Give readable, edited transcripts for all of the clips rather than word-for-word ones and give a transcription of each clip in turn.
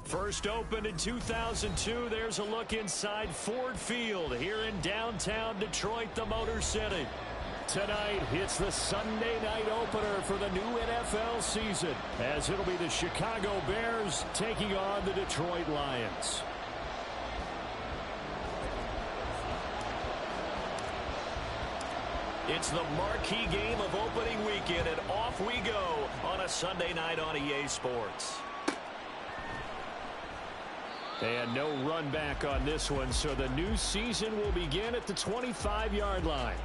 First opened in 2002, there's a look inside Ford Field here in downtown Detroit, the Motor City. Tonight, it's the Sunday night opener for the new NFL season, as it'll be the Chicago Bears taking on the Detroit Lions. It's the marquee game of opening weekend, and off we go on a Sunday night on EA Sports. And no run back on this one, so the new season will begin at the 25-yard line.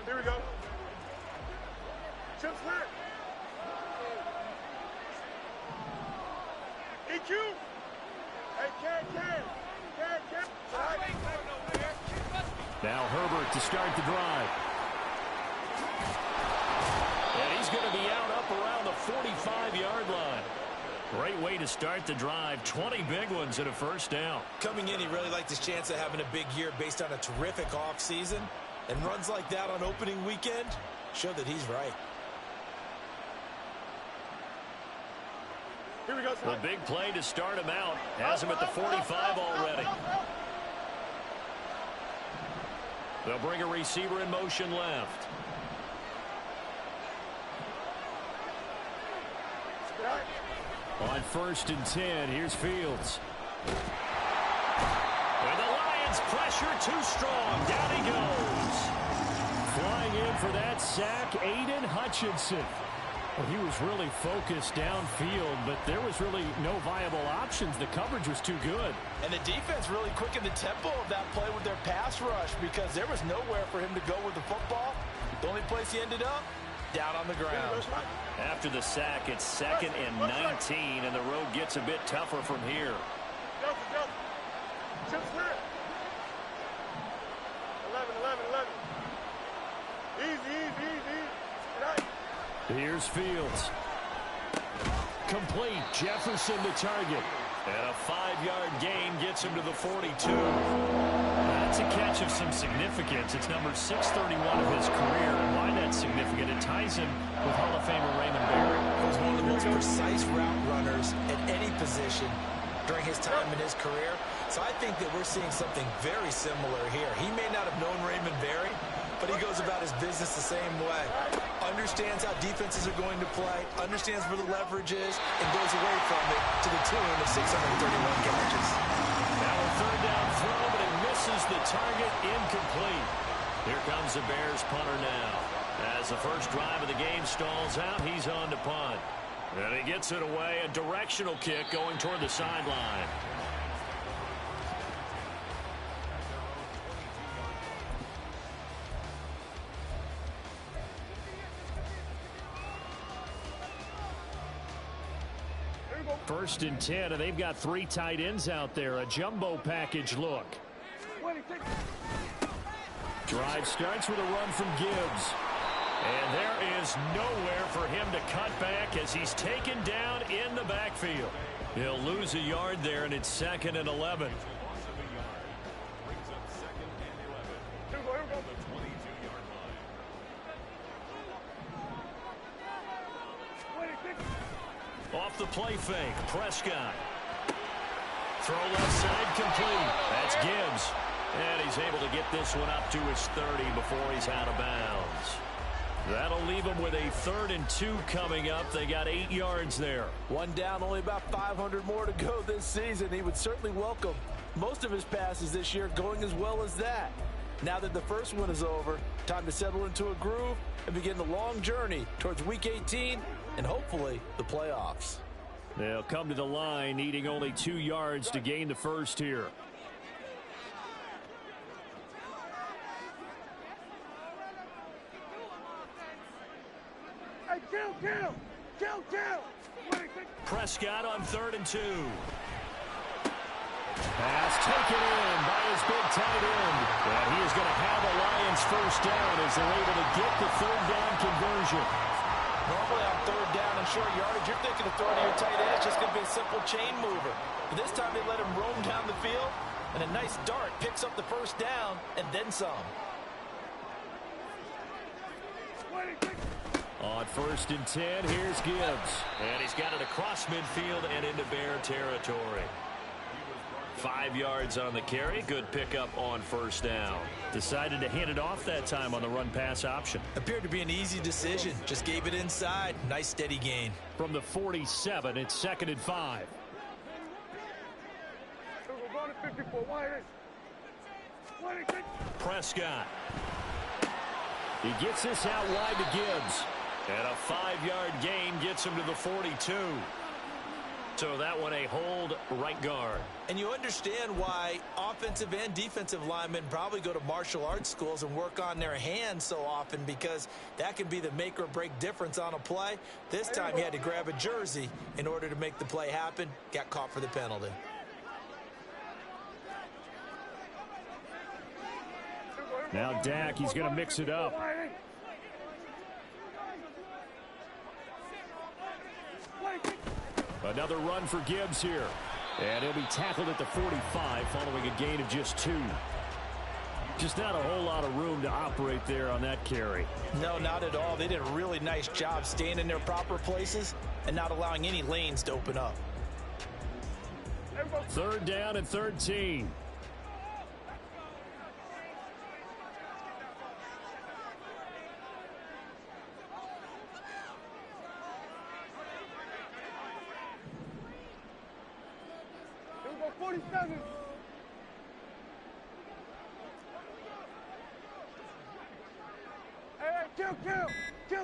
Here we go. Chip snap. EQ. Hey, can. Now Herbert to start the drive. And he's going to be out up around the 45-yard line. Great way to start the drive. 20 big ones and a first down. Coming in, he really liked his chance of having a big year based on a terrific offseason. And runs like that on opening weekend show that he's right. Here we go. The big play to start him out. Has him at the 45 already. They'll bring a receiver in motion left. On 1st and 10, here's Fields. With the Lions pressure too strong. Down he goes. Flying in for that sack, Aiden Hutchinson. Well, he was really focused downfield, but there was really no viable options. The coverage was too good. And the defense really quickened the tempo of that play with their pass rush because there was nowhere for him to go with the football. The only place he ended up, down on the ground. After the sack, it's 2nd and 19, and the road gets a bit tougher from here. Chip snap. 11. Easy. Here's Fields. Complete. Jefferson to target. And a 5-yard gain gets him to the 42. That's a catch of some significance. It's number 631 of his career. And why that's significant, it ties him with Hall of Famer Raymond Berry. He was one of the most precise route runners at any position during his time in his career. So I think that we're seeing something very similar here. He may not have known Raymond Berry, but he goes about his business the same way. Understands how defenses are going to play, understands where the leverage is, and goes away from it to the tune of 631 catches. Now a 3rd down throw, but it misses the target. Incomplete. Here comes the Bears punter now. As the first drive of the game stalls out, he's on to punt. And he gets it away. A directional kick going toward the sideline. First and 10, and they've got 3 tight ends out there. A jumbo package look. Drive starts with a run from Gibbs. And there is nowhere for him to cut back as he's taken down in the backfield. He'll lose a yard there, and it's 2nd and 11. Off the play fake, Prescott. Throw left side complete. That's Gibbs. And he's able to get this one up to his 30 before he's out of bounds. That'll leave him with a 3rd and 2 coming up. They got 8 yards there. One down, only about 500 more to go this season. He would certainly welcome most of his passes this year going as well as that. Now that the first one is over, time to settle into a groove and begin the long journey towards Week 18 and hopefully the playoffs. They'll come to the line needing only 2 yards to gain the first here. Hey, kill. Prescott on 3rd and 2. Pass taken in by his big tight end. And he is going to have a Lions first down as they're able to get the third down conversion. Normally on third down and short yardage, you're thinking of throwing to your tight end. It's just going to be a simple chain mover. But this time they let him roam down the field, and a nice dart picks up the first down and then some. On 1st and 10, here's Gibbs. And he's got it across midfield and into Bear territory. 5 yards on the carry. Good pickup on first down. Decided to hand it off that time on the run-pass option. Appeared to be an easy decision. Just gave it inside. Nice steady gain. From the 47, it's 2nd and 5. Prescott. He gets this out wide to Gibbs. And a 5-yard gain gets him to the 42. So that one a hold right guard. And you understand why offensive and defensive linemen probably go to martial arts schools and work on their hands so often, because that can be the make or break difference on a play. This time he had to grab a jersey in order to make the play happen. Got caught for the penalty. Now Dak, he's going to mix it up. Another run for Gibbs here. And he'll be tackled at the 45 following a gain of just 2. Just not a whole lot of room to operate there on that carry. No, not at all. They did a really nice job staying in their proper places and not allowing any lanes to open up. 3rd down and 13.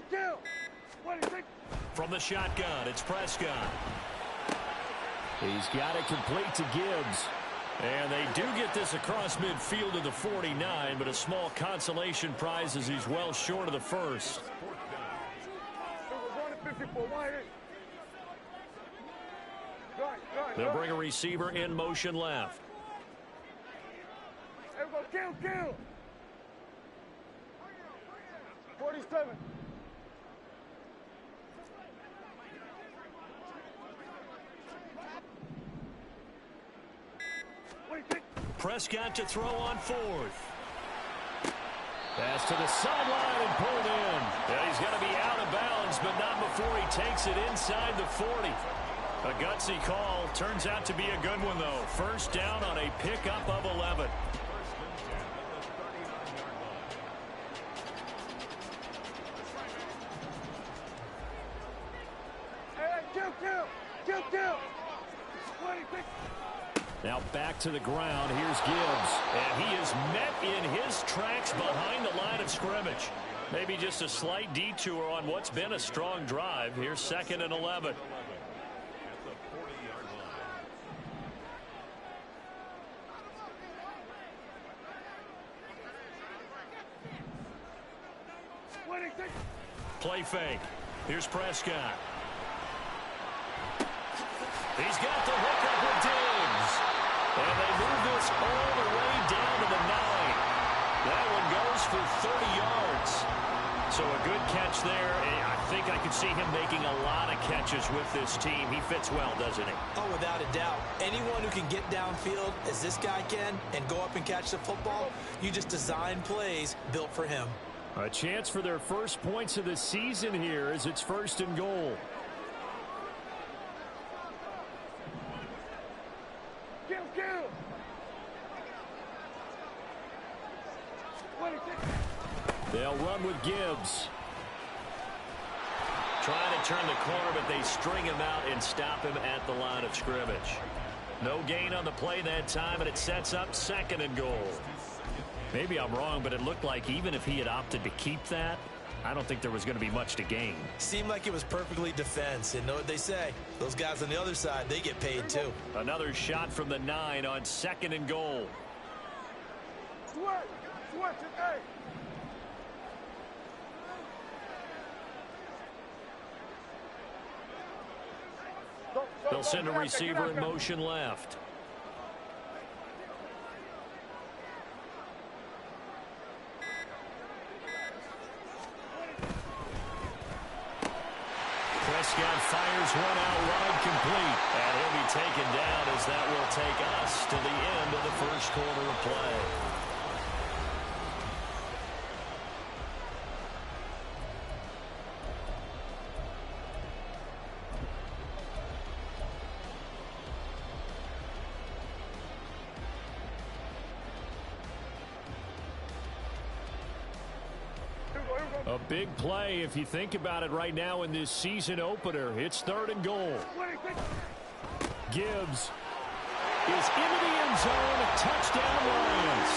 Kill. From the shotgun, it's Prescott. He's got it complete to Gibbs. And they do get this across midfield to the 49, but a small consolation prize as he's well short of the first. They'll bring a receiver in motion left. Kill. 47. Prescott to throw on 4th. Pass to the sideline and pulled in. Yeah, he's got to be out of bounds, but not before he takes it inside the 40. A gutsy call. Turns out to be a good one, though. First down on a pickup of 11. Kill. Now back to the ground. Here's Gibbs. And he is met in his tracks behind the line of scrimmage. Maybe just a slight detour on what's been a strong drive. Here's 2nd and 11. Play fake. Here's Prescott. He's got the hook up with Diggs. And they move this all the way down to the 9. That one goes for 30 yards. So a good catch there. I think I could see him making a lot of catches with this team. He fits well, doesn't he? Oh, without a doubt. Anyone who can get downfield, as this guy can, and go up and catch the football, you just design plays built for him. A chance for their first points of the season here as it's 1st and goal. Kill. They'll run with Gibbs. Trying to turn the corner, but they string him out and stop him at the line of scrimmage. No gain on the play that time, and it sets up 2nd and goal. Maybe I'm wrong, but it looked like even if he had opted to keep that, I don't think there was going to be much to gain. Seemed like it was perfectly defense. And know what they say? Those guys on the other side, they get paid too. Another shot from the 9 on 2nd and goal. Switch it, hey. They'll send a receiver in motion left. Prescott fires one out wide, complete. And he'll be taken down as that will take us to the end of the first quarter of play. A big play if you think about it right now in this season opener. It's 3rd and goal. Gibbs is into the end zone. Touchdown Lions.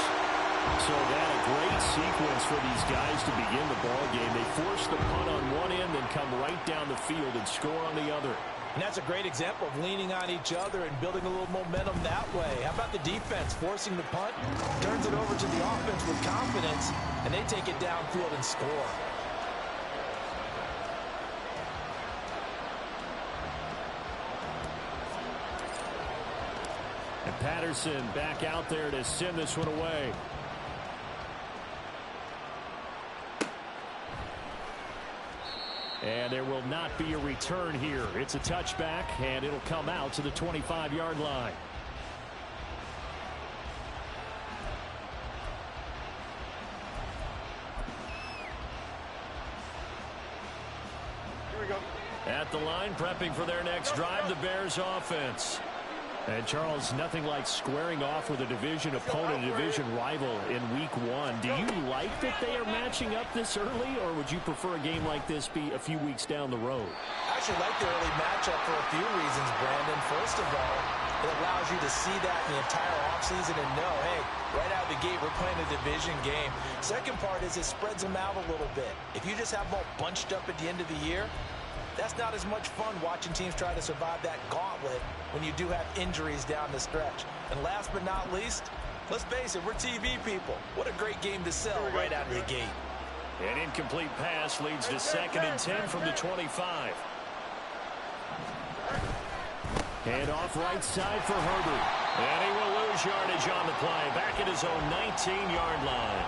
So that a great sequence for these guys to begin the ball game. They force the punt on one end, then come right down the field and score on the other. And that's a great example of leaning on each other and building a little momentum that way. How about the defense forcing the punt, turns it over to the offense with confidence, and they take it downfield and score. And Patterson back out there to send this one away. And there will not be a return here. It's a touchback, and it'll come out to the 25-yard line. Here we go. At the line, prepping for their next drive, the Bears offense. And, Charles, nothing like squaring off with a division opponent, a division rival in week 1. Do you like that they are matching up this early, or would you prefer a game like this be a few weeks down the road? I actually like the early matchup for a few reasons, Brandon. First of all, it allows you to see that in the entire offseason and know, hey, right out of the gate, we're playing a division game. Second part is it spreads them out a little bit. If you just have them all bunched up at the end of the year, that's not as much fun watching teams try to survive that gauntlet when you do have injuries down the stretch. And last but not least, let's face it, we're TV people. What a great game to sell right out of the gate. An incomplete pass leads to 2nd and 10 from the 25. Hand off right side for Herbert. And he will lose yardage on the play. Back at his own 19-yard line.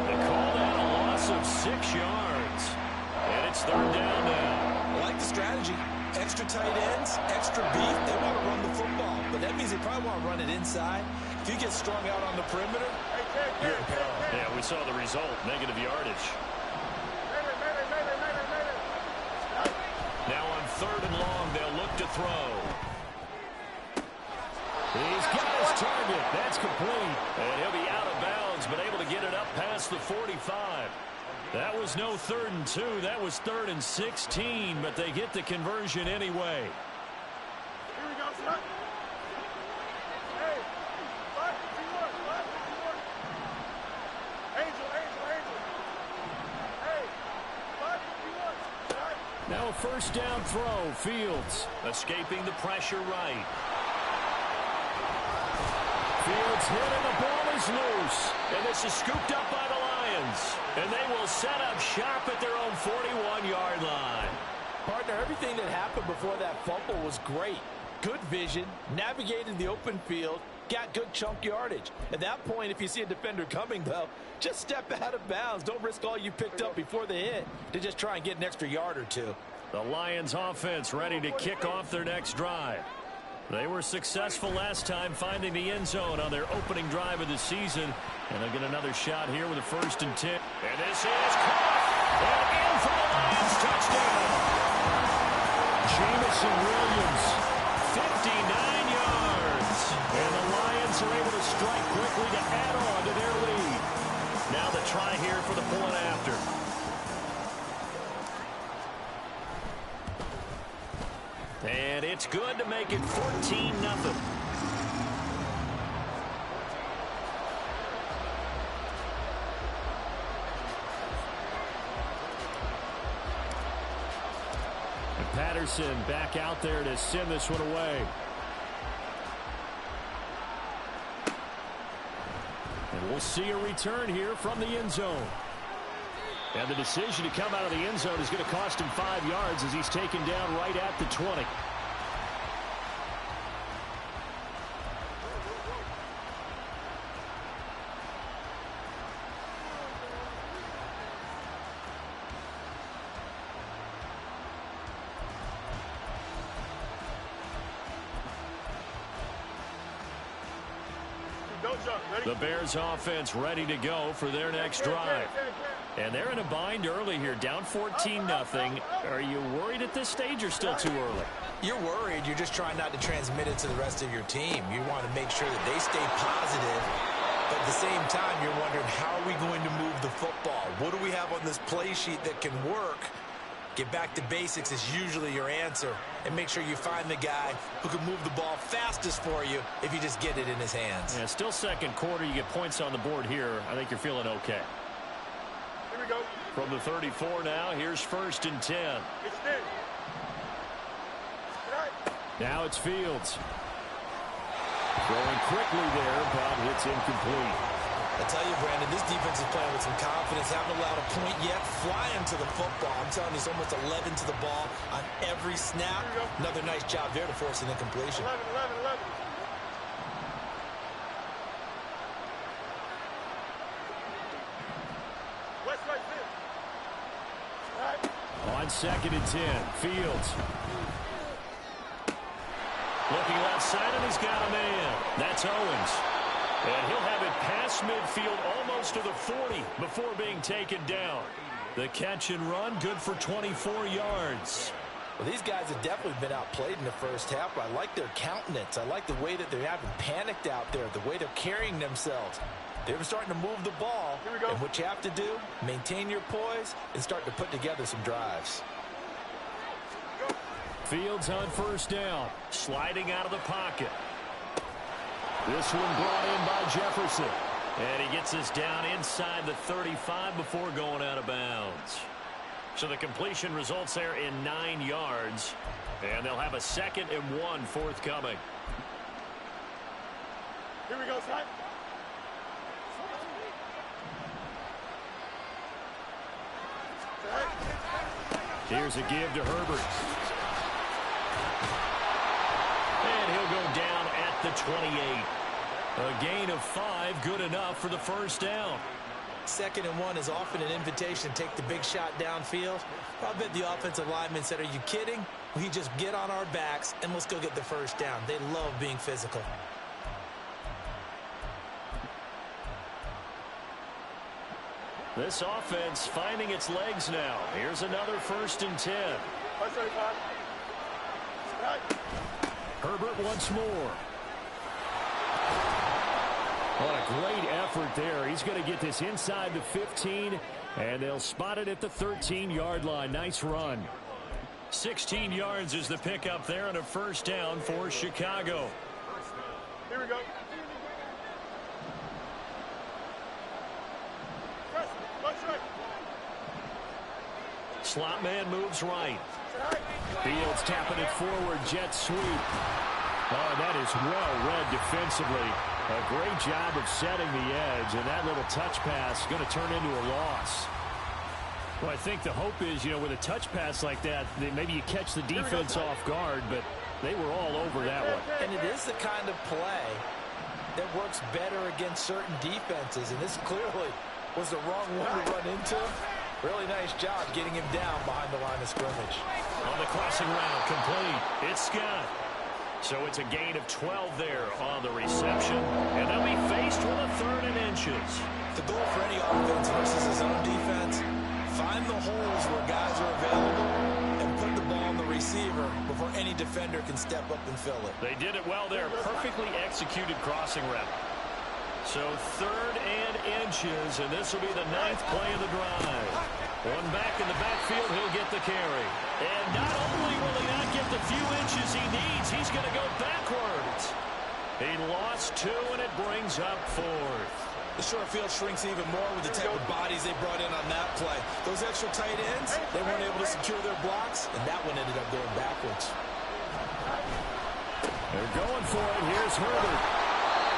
They call that a loss of 6 yards. And it's 3rd down now. I like the strategy. Extra tight ends, extra beef. They want to run the football, but that means they probably want to run it inside. If you get strung out on the perimeter, you're in peril. Yeah, we saw the result, negative yardage. Now on 3rd and long, they'll look to throw. He's got his target. That's complete. And he'll be out of bounds, but able to get it up past the 45. That was no 3rd and 2. That was 3rd and 16, but they get the conversion anyway. Here we go, son. Hey, what? Angel. Hey, what? Now a 1st down throw. Fields escaping the pressure right. Fields hit and the ball is loose. And this is scooped up by the Lions. And they will set up shop at their own 41-yard line. Partner, everything that happened before that fumble was great. Good vision, navigated the open field, got good chunk yardage. At that point, if you see a defender coming, though, just step out of bounds. Don't risk all you picked up before the hit to just try and get an extra yard or two. The Lions offense ready to kick off their next drive. They were successful last time finding the end zone on their opening drive of the season. And they'll get another shot here with a 1st and 10. And this is caught. And in for the Lions touchdown. Jamison Williams, 59 yards. And the Lions are able to strike quickly to add on to their lead. Now the try here for the point after. And it's good to make it 14-0. Patterson back out there to send this one away. And we'll see a return here from the end zone. And the decision to come out of the end zone is going to cost him 5 yards as he's taken down right at the 20. The Bears offense ready to go for their next drive. And they're in a bind early here, down 14-0. Are you worried at this stage or still too early? You're worried. You're just trying not to transmit it to the rest of your team. You want to make sure that they stay positive. But at the same time, you're wondering, how are we going to move the football? What do we have on this play sheet that can work? Get back to basics is usually your answer. And make sure you find the guy who can move the ball fastest for you if you just get it in his hands. Yeah, still second quarter. You get points on the board here. I think you're feeling okay. Here we go. From the 34 now, here's 1st and 10. Now it's Fields. Throwing quickly there, but it's incomplete. I tell you, Brandon, this defense is playing with some confidence. Haven't allowed a point yet. Flying to the football. I'm telling you, it's almost 11 to the ball on every snap. Another nice job there to force an incompletion. 11. On 2nd and 10, Fields. Looking left side, and he's got a man. That's Owens. And he'll have it past midfield almost to the 40 before being taken down. The catch and run, good for 24 yards. Well, these guys have definitely been outplayed in the first half, but I like their countenance. I like the way that they haven't panicked out there, the way they're carrying themselves. They were starting to move the ball, and what you have to do, maintain your poise and start to put together some drives. Fields on 1st down, sliding out of the pocket. This one brought in by Jefferson. And he gets us down inside the 35 before going out of bounds. So the completion results there in 9 yards. And they'll have a 2nd and 1 forthcoming. Here we go, son. Here's a give to Herbert. And he'll go down at the 28. A gain of 5, good enough for the 1st down. 2nd and 1 is often an invitation to take the big shot downfield. I bet the offensive lineman said, are you kidding? We just get on our backs and let's go get the 1st down. They love being physical. This offense finding its legs now. Here's another 1st and 10. Herbert once more. What a great effort there. He's going to get this inside the 15, and they'll spot it at the 13-yard line. Nice run. 16 yards is the pickup there, and a 1st down for Chicago. Here we go. Slot man moves right. Fields tapping it forward. Jet sweep. Oh, that is well read defensively. A great job of setting the edge, and that little touch pass is going to turn into a loss. Well, I think the hope is, with a touch pass like that, maybe you catch the defense off guard, but they were all over that one. And it is the kind of play that works better against certain defenses, and this clearly was the wrong one to run into. Really nice job getting him down behind the line of scrimmage. On the crossing route, complete. It's Scott. So it's a gain of 12 there on the reception, and they'll be faced with a 3rd and inches. The goal for any offense versus his own defense, find the holes where guys are available and put the ball on the receiver before any defender can step up and fill it. They did it well there. Perfectly executed crossing route. So 3rd and inches, and this will be the 9th play of the drive. One back in the backfield, he'll get the carry. And not only will he not get the few inches he needs, he's going to go backwards. He lost 2, and it brings up 4th. The short field shrinks even more with the type of bodies they brought in on that play. Those extra tight ends, they weren't able to secure their blocks, and that one ended up going backwards. They're going for it. Here's Herbert.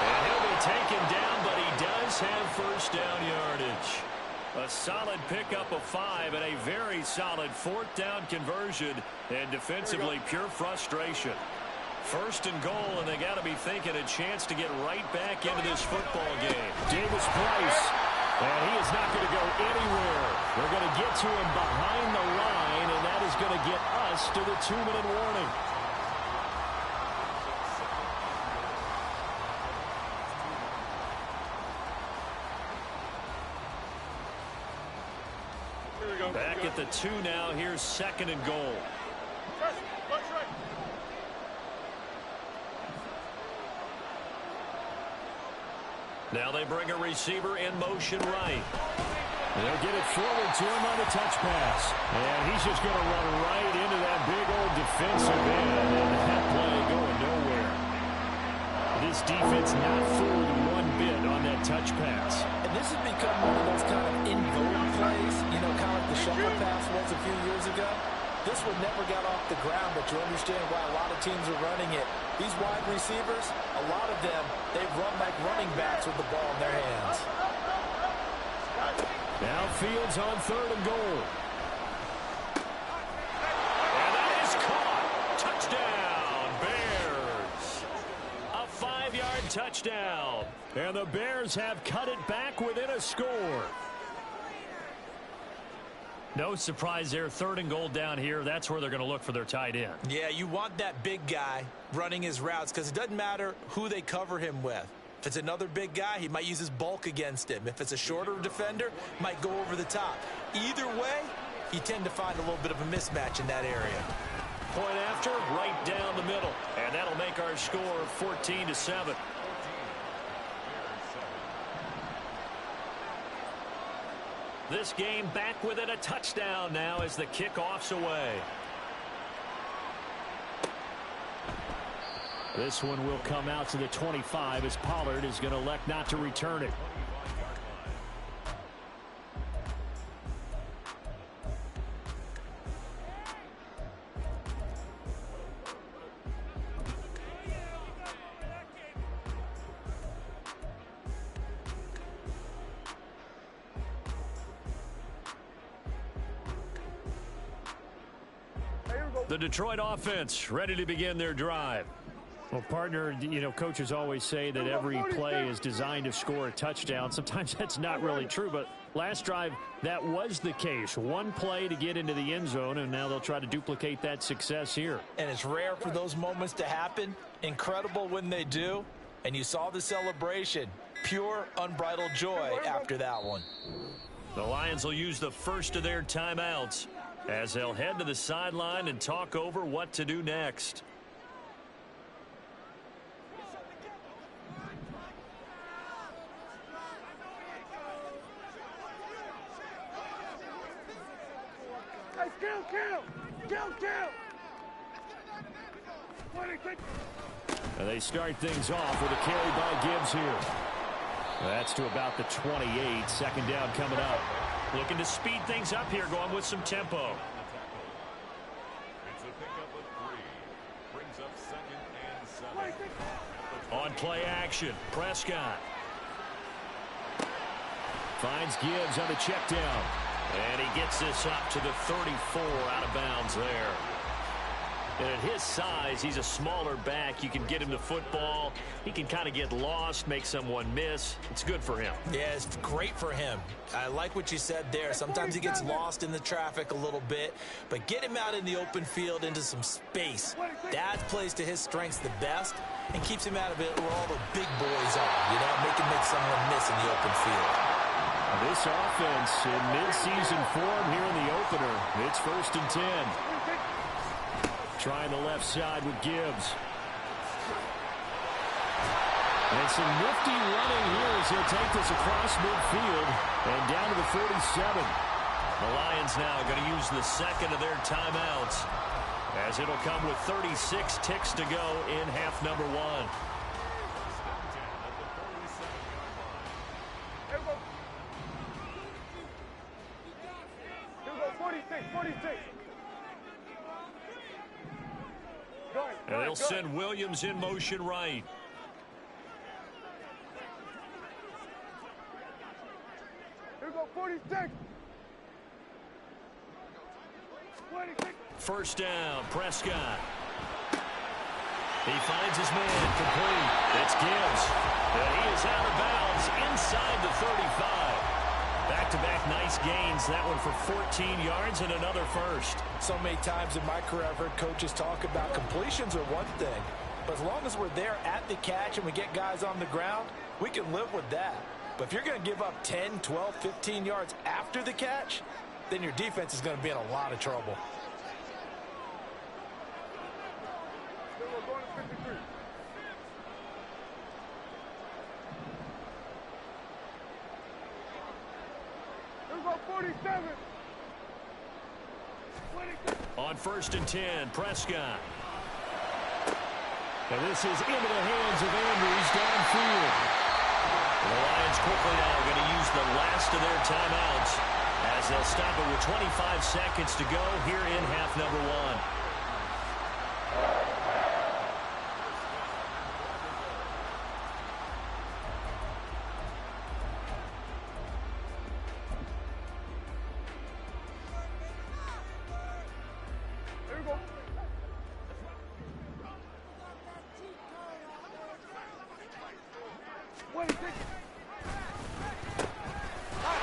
And he'll be taken down, but he does have 1st down yardage. A solid pickup of 5 and a very solid 4th down conversion. And defensively, pure frustration. 1st and goal, and they got to be thinking a chance to get right back into this football game. Davis Price, and he is not going to go anywhere. They're going to get to him behind the line, and that is going to get us to the 2-minute warning. we go. Back at the 2 now. Here's 2nd and goal. Watch right. Now they bring a receiver in motion right. They'll get it forward to him on the touch pass. And he's just going to run right into that big old defensive end. And that play going nowhere. This defense not fooled one bit on that touch pass. And this has become one of those kind of in-vogue plays, you know, kind of like the shuffle pass was a few years ago. This one never got off the ground, but you understand why a lot of teams are running it. These wide receivers, a lot of them, they run like running backs with the ball in their hands. Now Fields on 3rd and goal. And that is caught. Touchdown, Bears. A 5-yard touchdown. And the Bears have cut it back within a score. No surprise there. 3rd and goal down here. That's where they're going to look for their tight end. Yeah, you want that big guy running his routes because it doesn't matter who they cover him with. If it's another big guy, he might use his bulk against him. If it's a shorter defender, might go over the top. Either way, you tend to find a little bit of a mismatch in that area. Point after, right down the middle. And that'll make our score 14-7. This game back within a touchdown now as the kickoff's away. This one will come out to the 25 as Pollard is going to elect not to return it. The Detroit offense ready to begin their drive. Well, partner, you know, coaches always say that every play is designed to score a touchdown. Sometimes that's not really true, but last drive, that was the case. One play to get into the end zone, and now they'll try to duplicate that success here. And it's rare for those moments to happen. Incredible when they do. And you saw the celebration. Pure, unbridled joy after that one. The Lions will use the first of their timeouts as they'll head to the sideline and talk over what to do next. And they start things off with a carry by Gibbs here. That's to about the 28. 2nd down coming up. Looking to speed things up here, going with some tempo. It's a pickup of 3. Brings up 2nd and 7. On play action, Prescott. Finds Gibbs on the check down. And he gets this up to the 34, out of bounds there. And at his size, he's a smaller back. You can get him the football. He can kind of get lost, make someone miss. It's good for him. Yeah, it's great for him. I like what you said there. Sometimes he gets lost in the traffic a little bit, but get him out in the open field into some space. That plays to his strengths the best and keeps him out of it where all the big boys are, you know, make someone miss in the open field. This offense in midseason form here in the opener. It's 1st and 10. Trying the left side with Gibbs. And some nifty running here as he'll take this across midfield and down to the 47. The Lions now going to use the 2nd of their timeouts as it'll come with 36 ticks to go in half number 1. And they'll send Williams in motion right. Here we go, 46. 26. 1st down, Prescott. He finds his man complete. It's Gibbs. And he is out of bounds inside the 35. Back-to-back nice gains. That one for 14 yards and another first. So many times in my career I've heard coaches talk about completions are one thing, but as long as we're there at the catch and we get guys on the ground, we can live with that. But if you're going to give up 10, 12, 15 yards after the catch, then your defense is going to be in a lot of trouble. On 1st and 10, Prescott. And this is into the hands of Andrews downfield. And the Lions quickly now are going to use the last of their timeouts as they'll stop it with 25 seconds to go here in half number 1.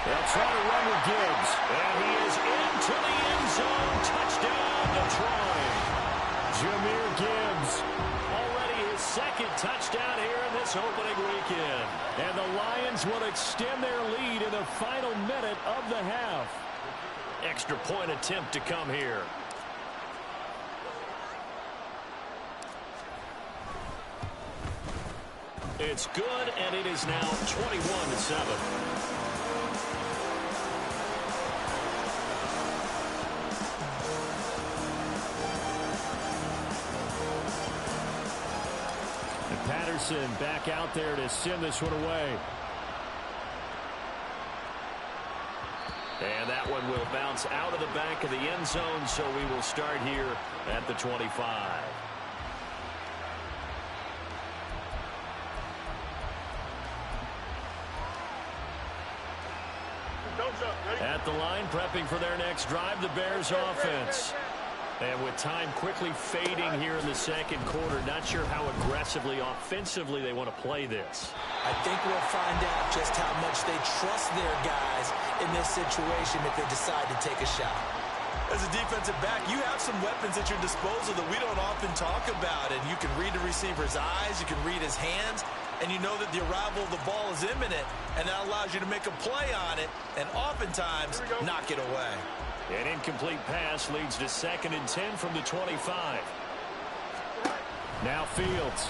They'll try to run with Gibbs, and he is into the end zone. Touchdown, Detroit. Jahmyr Gibbs, already his 2nd touchdown here in this opening weekend. And the Lions will extend their lead in the final minute of the half. Extra point attempt to come here. It's good, and it is now 21-7. Patterson back out there to send this one away. And that one will bounce out of the back of the end zone, so we will start here at the 25. At the line, prepping for their next drive, the Bears offense. And with time quickly fading here in the 2nd quarter, not sure how aggressively, offensively they want to play this. I think we'll find out just how much they trust their guys in this situation if they decide to take a shot. As a defensive back, you have some weapons at your disposal that we don't often talk about, and you can read the receiver's eyes, you can read his hands, and you know that the arrival of the ball is imminent, and that allows you to make a play on it and oftentimes knock it away. An incomplete pass leads to 2nd and 10 from the 25. Now Fields.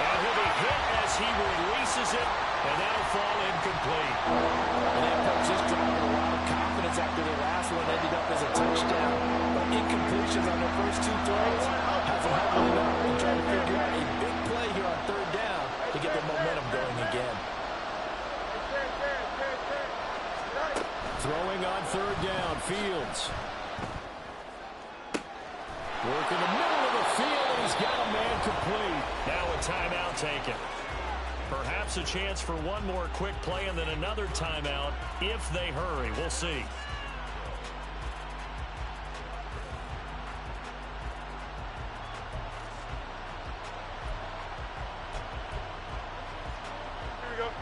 And he'll be hit as he releases it, and that'll fall incomplete. And they approach this drive with a lot of confidence after the last one ended up as a touchdown. But incompletions on their first 2 throws have them huddling up and trying to figure out a big play here on 3rd down to get their momentum going again. Throwing on 3rd down, Fields. Work in the middle of the field, and he's got a man complete. Now a timeout taken. Perhaps a chance for one more quick play and then another timeout if they hurry. We'll see.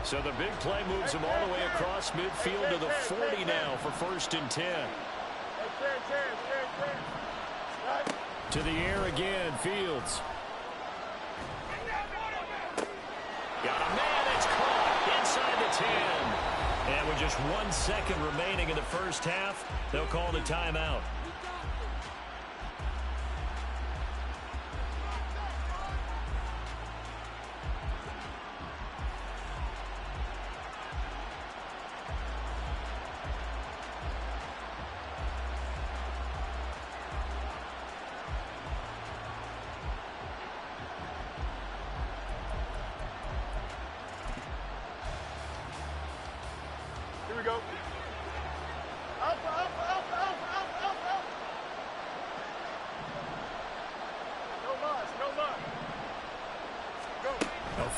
So the big play moves him all the way across midfield to the 40 now for 1st and 10. To the air again, Fields. Got a man, it's caught inside the 10. And with just 1 second remaining in the first half, they'll call the timeout.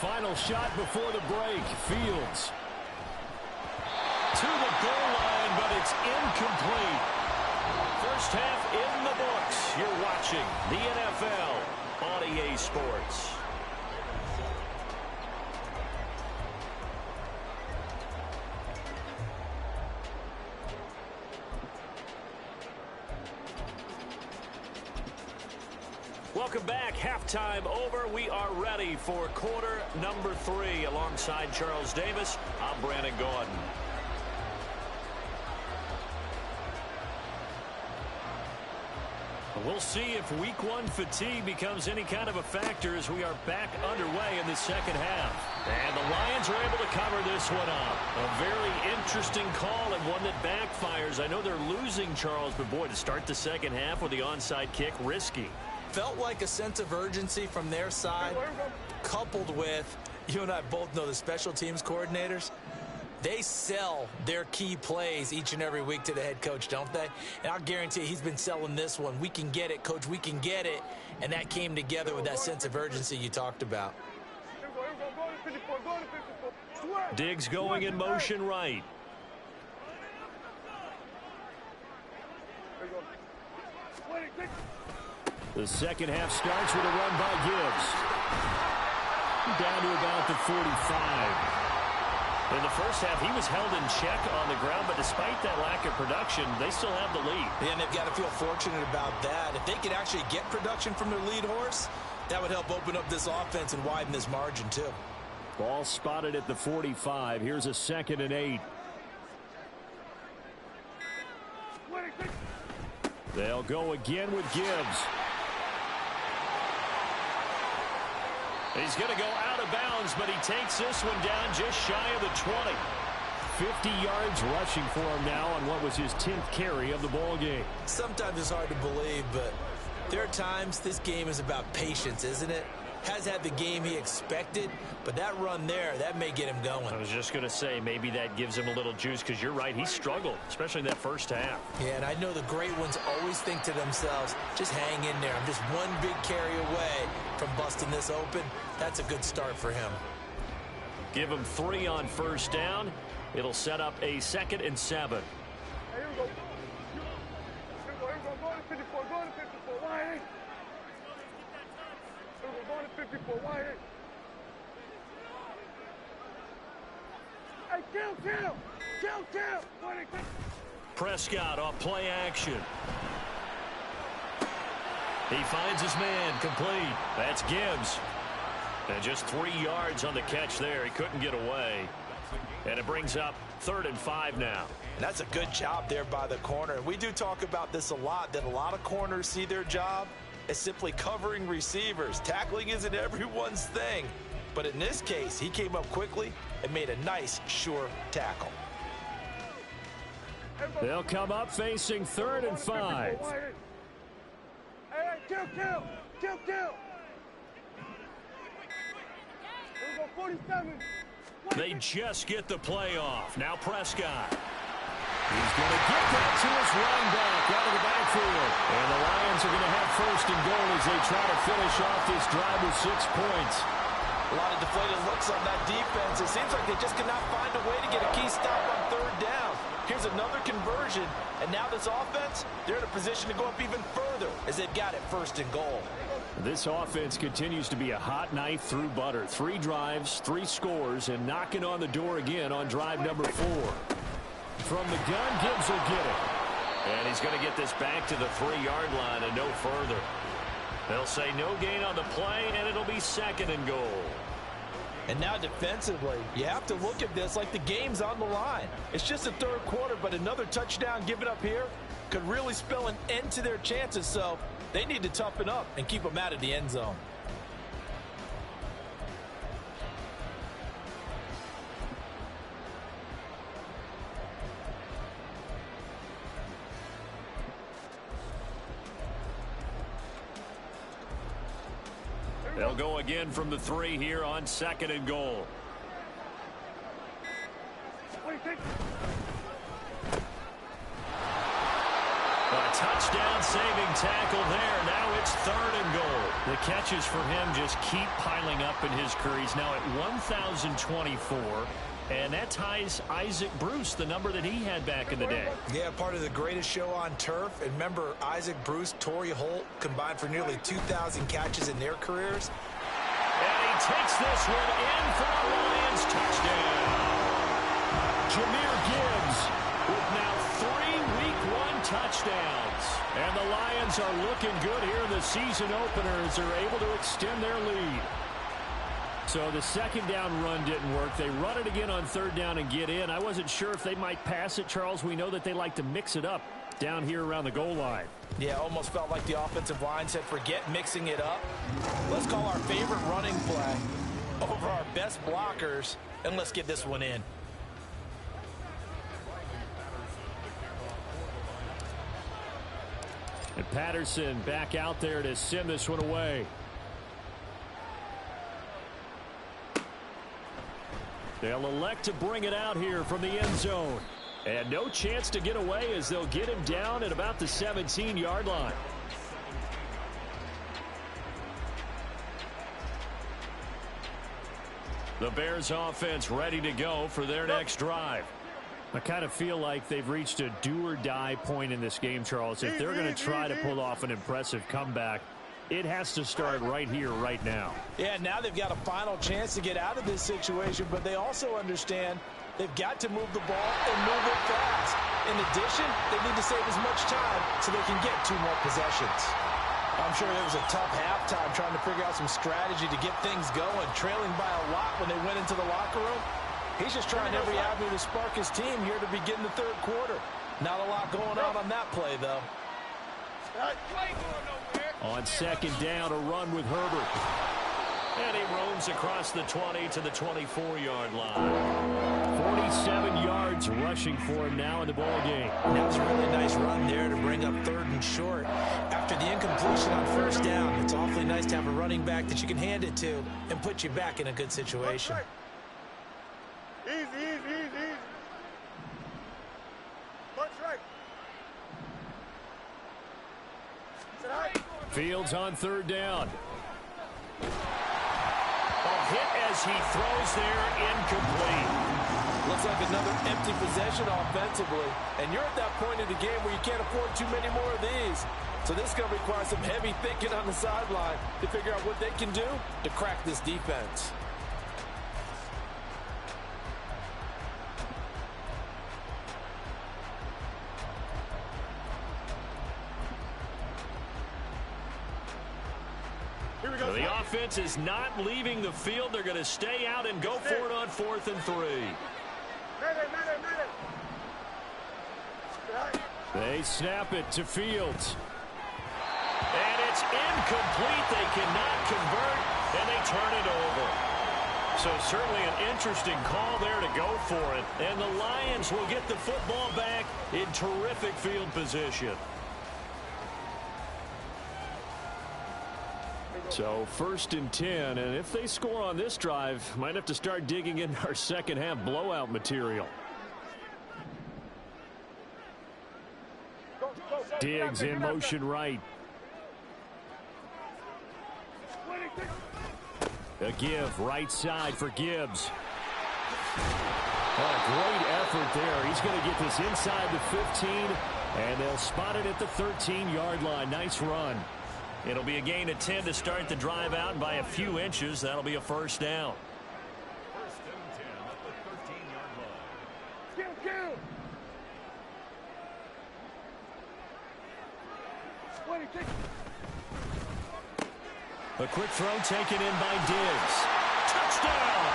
Final shot before the break. Fields to the goal line, but it's incomplete. First half in the books. You're watching the NFL on EA Sports. Welcome back. Halftime over. We are ready for quarter number 3. Alongside Charles Davis, I'm Brandon Gaudin. We'll see if week one fatigue becomes any kind of a factor as we are back underway in the second half. And the Lions are able to cover this one up. A very interesting call and one that backfires. I know they're losing, Charles, but boy, to start the second half with the onside kick, risky. Felt like a sense of urgency from their side, coupled with, you and I both know the special teams coordinators, they sell their key plays each and every week to the head coach, don't they? And I'll guarantee he's been selling this one. We can get it, coach, we can get it. And that came together with that sense of urgency you talked about. Diggs going in motion right. The second half starts with a run by Gibbs. Down to about the 45. In the first half, he was held in check on the ground, but despite that lack of production, they still have the lead. And they've got to feel fortunate about that. If they could actually get production from their lead horse, that would help open up this offense and widen this margin too. Ball spotted at the 45. Here's a 2nd and 8. They'll go again with Gibbs. He's going to go out of bounds, but he takes this one down just shy of the 20. 50 yards rushing for him now on what was his 10th carry of the ball game. Sometimes it's hard to believe, but there are times this game is about patience, isn't it? Has had the game he expected, but that run there, that may get him going. I was just going to say, maybe that gives him a little juice, because you're right, he struggled, especially in that first half. Yeah, and I know the great ones always think to themselves, just hang in there. I'm just one big carry away from busting this open. That's a good start for him. Give him 3 on first down. It'll set up a 2nd and 7. Here we go. Go to 54. Go to 54. Wide. Go to 54. Wide. Hey, kill. Prescott off play action. He finds his man, complete. That's Gibbs. And just 3 yards on the catch there. He couldn't get away. And it brings up 3rd and 5 now. And that's a good job there by the corner. We do talk about this a lot, that a lot of corners see their job as simply covering receivers. Tackling isn't everyone's thing. But in this case, he came up quickly and made a nice, sure tackle. They'll come up facing 3rd and 5. Hey, kill. Here we go, 47. They just get the play off. Now Prescott. He's going to get that to his running back out of the backfield. And the Lions are going to have 1st and goal as they try to finish off this drive with 6 points. A lot of deflated looks on that defense. It seems like they just cannot find a way to get a key stop on 3rd down. Here's another conversion, and now this offense, they're in a position to go up even further as they've got it 1st and goal. This offense continues to be a hot knife through butter. 3 drives, 3 scores, and knocking on the door again on drive number 4. From the gun, Gibbs will get it. And he's going to get this back to the 3-yard line and no further. They'll say no gain on the play, and it'll be 2nd and goal. And now defensively, you have to look at this like the game's on the line. It's just the 3rd quarter, but another touchdown given up here could really spell an end to their chances, so they need to toughen up and keep them out of the end zone. They'll go again from the 3 here on 2nd and goal. A touchdown-saving tackle there. Now it's 3rd and goal. The catches for him just keep piling up in his career. He's now at 1,024. And that ties Isaac Bruce, the number that he had back in the day. Yeah, part of the greatest show on turf. And remember, Isaac Bruce, Torrey Holt combined for nearly 2,000 catches in their careers. And he takes this one in for a Lions touchdown. Jahmyr Gibbs with now 3 Week 1 touchdowns. And the Lions are looking good here in the season opener as they're able to extend their lead. So the 2nd down run didn't work. They run it again on 3rd down and get in. I wasn't sure if they might pass it, Charles. We know that they like to mix it up down here around the goal line. Yeah, almost felt like the offensive line said, forget mixing it up. Let's call our favorite running play over our best blockers, and let's get this one in. And Patterson back out there to send this one away. They'll elect to bring it out here from the end zone. And no chance to get away as they'll get him down at about the 17-yard line. The Bears offense ready to go for their next drive. I kind of feel like they've reached a do-or-die point in this game, Charles. If they're going to try to pull off an impressive comeback, it has to start right here, right now. Yeah, now they've got a final chance to get out of this situation, but they also understand they've got to move the ball and move it fast. In addition, they need to save as much time so they can get 2 more possessions. I'm sure it was a tough halftime trying to figure out some strategy to get things going, trailing by a lot when they went into the locker room. He's just trying every avenue to spark his team here to begin the 3rd quarter. Not a lot going on that play, though. On 2nd down, a run with Herbert. And he roams across the 20 to the 24-yard line. 47 yards rushing for him now in the ball game. That was a really nice run there to bring up 3rd and short. After the incompletion on 1st down, it's awfully nice to have a running back that you can hand it to and put you back in a good situation. Easy, easy, easy, easy. Punch right. Fields on 3rd down. A hit as he throws there, incomplete. Looks like another empty possession offensively. And you're at that point in the game where you can't afford too many more of these. So this is going to require some heavy thinking on the sideline to figure out what they can do to crack this defense. So the offense is not leaving the field. They're going to stay out and go for it on 4th and 3. They snap it to Fields. And it's incomplete. They cannot convert, and they turn it over. So certainly an interesting call there to go for it. And the Lions will get the football back in terrific field position. So 1st and 10, and if they score on this drive, might have to start digging in our second half blowout material. Diggs in motion right. A give right side for Gibbs. Oh, great effort there. He's going to get this inside the 15, and they'll spot it at the 13-yard line. Nice run. It'll be a gain of 10 to start the drive out by a few inches. That'll be a 1st down. 1st and 10 at the 13-yard line. Kill. 26. A quick throw taken in by Diggs. Touchdown!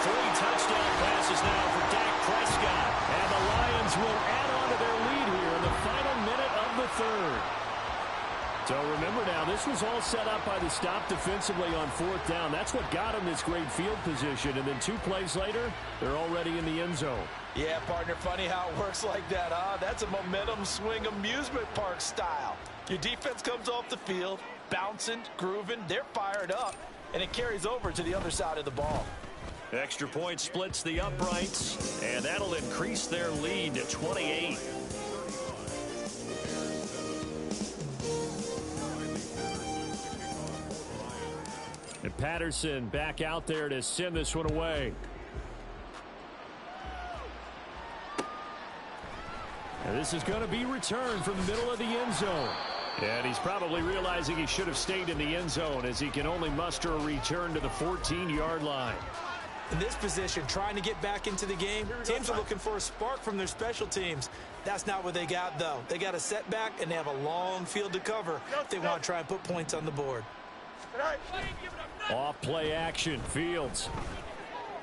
3 touchdown passes now for Dak Prescott. And the Lions will add on to their lead here in the final minute of the 3rd. So remember now, this was all set up by the stop defensively on 4th down. That's what got them this great field position. And then 2 plays later, they're already in the end zone. Yeah, partner, funny how it works like that, huh? That's a momentum swing amusement park style. Your defense comes off the field, bouncing, grooving, they're fired up, and it carries over to the other side of the ball. Extra point splits the uprights, and that'll increase their lead to 28. And Patterson back out there to send this one away. And this is going to be returned from the middle of the end zone. And he's probably realizing he should have stayed in the end zone as he can only muster a return to the 14-yard line. In this position, trying to get back into the game, teams are looking for a spark from their special teams. That's not what they got, though. They got a setback, and they have a long field to cover if they want to try and put points on the board. Off play action, Fields.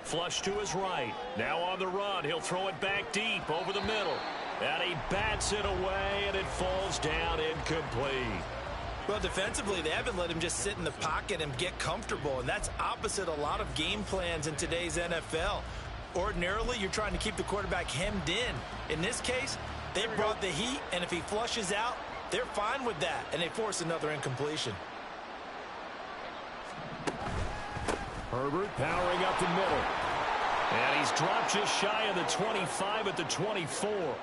Flush to his right. Now on the run, he'll throw it back deep over the middle. And he bats it away, and it falls down incomplete. Well, defensively, they haven't let him just sit in the pocket and get comfortable, and that's opposite a lot of game plans in today's NFL. Ordinarily, you're trying to keep the quarterback hemmed in. In this case, they brought the heat, and if he flushes out, they're fine with that, and they force another incompletion. Herbert powering up the middle. And he's dropped just shy of the 25 at the 24.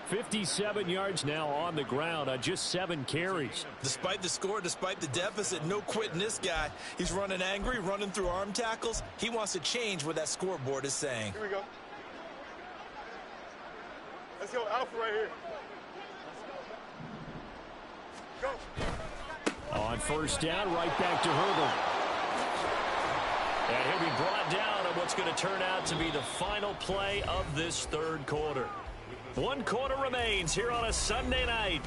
57 yards now on the ground on just 7 carries. Despite the score, despite the deficit, no quitting this guy. He's running angry, running through arm tackles. He wants to change what that scoreboard is saying. Here we go. Let's go, Alpha right here. Go. On first down, right back to Herbert. And he'll be brought down on what's going to turn out to be the final play of this third quarter. 1 quarter remains here on a Sunday night.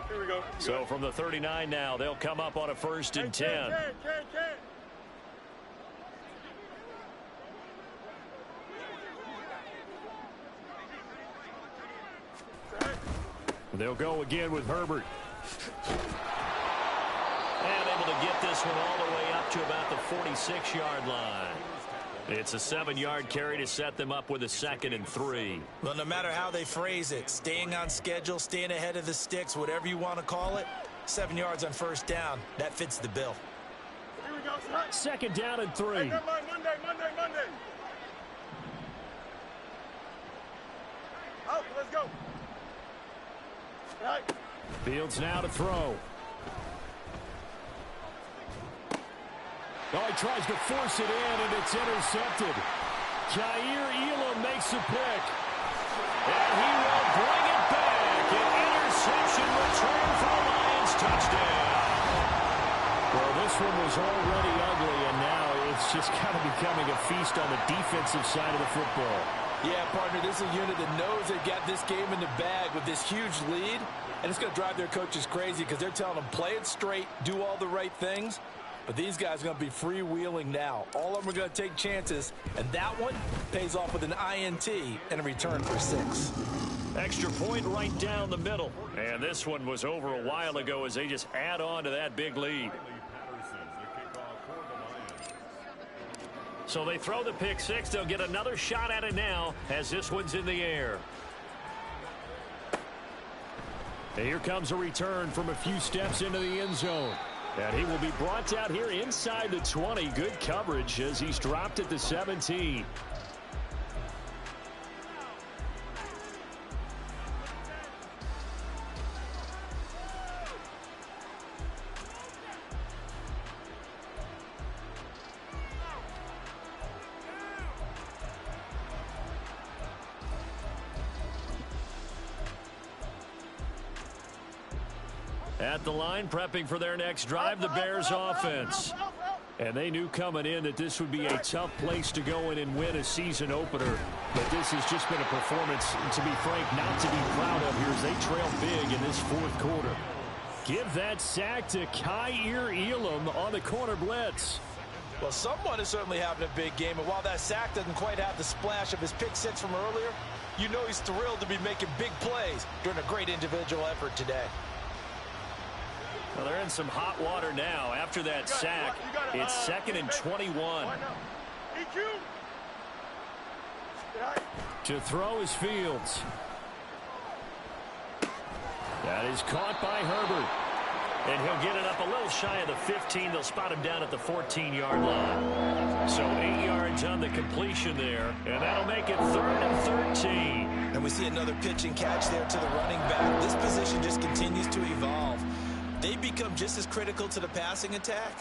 Here we go. So from the 39 now, they'll come up on a 1st and 10. Can. They'll go again with Herbert. And able to get this one all the way up to about the 46-yard line. It's a 7-yard carry to set them up with a 2nd and 3. Well, no matter how they phrase it, staying on schedule, staying ahead of the sticks, whatever you want to call it, 7 yards on first down, that fits the bill. Here we go, son. 2nd down and 3. Hey, come on, Monday. Out, let's go. Right. Fields now to throw. Oh, he tries to force it in, and it's intercepted. Kaiir Elam makes a pick. And he will bring it back. An interception return for the Lions. Touchdown. Well, this one was already ugly, and now it's just kind of becoming a feast on the defensive side of the football. Yeah, partner, this is a unit that knows they've got this game in the bag with this huge lead, and it's going to drive their coaches crazy because they're telling them play it straight, do all the right things. But these guys are going to be freewheeling now. All of them are going to take chances, and that one pays off with an INT and a return for 6. Extra point right down the middle. And this one was over a while ago as they just add on to that big lead. So they throw the pick 6. They'll get another shot at it now as this one's in the air. And here comes a return from a few steps into the end zone. And he will be brought out here inside the 20. Good coverage as he's dropped at the 17. At the line, prepping for their next drive, the Bears offense. And they knew coming in that this would be a tough place to go in and win a season opener. But this has just been a performance, to be frank, not to be proud of here as they trail big in this 4th quarter. Give that sack to Kaiir Elam on the corner blitz. Well, someone is certainly having a big game, and while that sack doesn't quite have the splash of his pick 6 from earlier, you know he's thrilled to be making big plays during a great individual effort today. Well, they're in some hot water now. After that sack, it's 2nd and 21. To throw is Fields. That is caught by Herbert. And he'll get it up a little shy of the 15. They'll spot him down at the 14-yard line. So 8 yards on the completion there. And that'll make it 3rd and 13. And we see another pitch and catch there to the running back. This position just continues to evolve. They become just as critical to the passing attack